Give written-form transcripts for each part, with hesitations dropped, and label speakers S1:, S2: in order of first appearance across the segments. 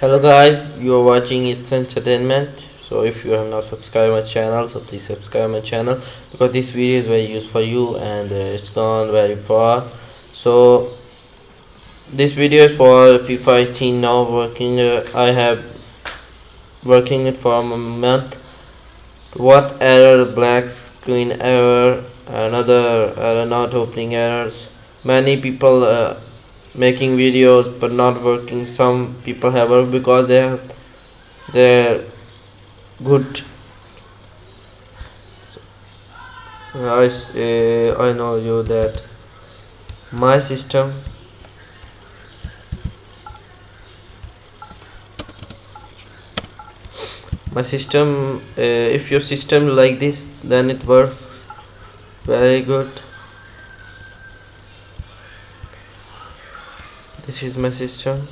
S1: Hello guys, you are watching It's Entertainment. So if you have not subscribed my channel, so please subscribe my channel because this video is very useful for you and it's gone very far. So this video is for FIFA 18 now working. I have working it for a month. What error? Black screen error, another error, not opening errors. Many people making videos but not working. Some people have worked because they have their good. I know you that my system if your system like this, then it works very good. This is my system.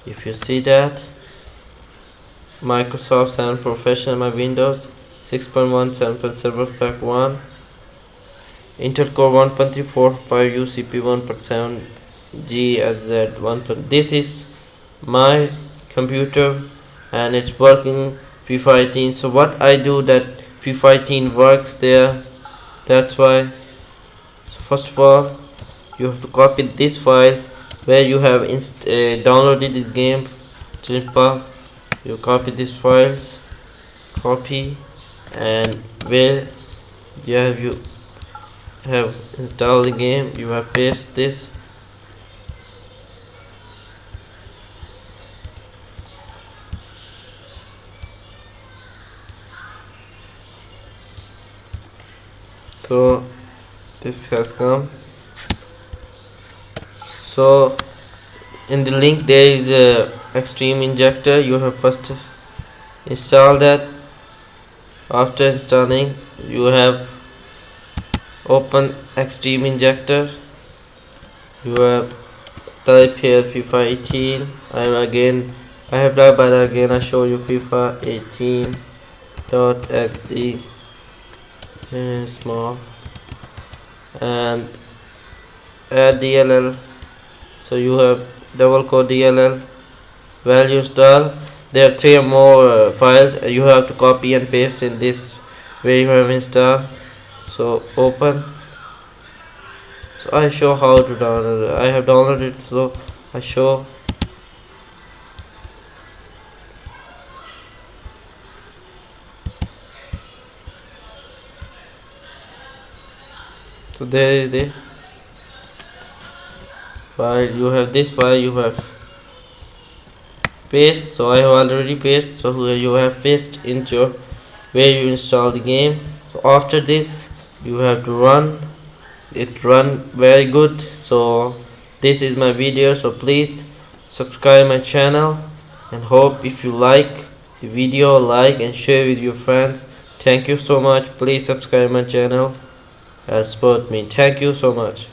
S1: If you see that, Microsoft 7 Professional, my Windows 6.1 7.7 pack 1, Intel Core 1.345 UCP 1.7 GSZ 1. This is my computer and it's working FIFA 18. So what I do that FIFA 18 works there, that's why. So first of all, you have to copy these files where you have downloaded the game path. You copy these files, copy, and where you have installed the game, you have paste this. So this has come. So in the link there is a extreme injector. You have first install that. After installing, you have open extreme injector. You have type here FIFA 18. I have done, but again I show you FIFA 18.exe small and add DLL. So you have double code DLL value install. There are three more files you have to copy and paste in this where you have installed. So open. So I show how to download it. I have downloaded it, so I show. So there is the file. You have this file, you have paste. So I have already paste, so you have paste into where you install the game. So after this you have to run it, run very good. So this is my video, so please subscribe my channel and hope if you like the video, like and share with your friends. Thank you so much. Please subscribe my channel and support me. Thank you so much.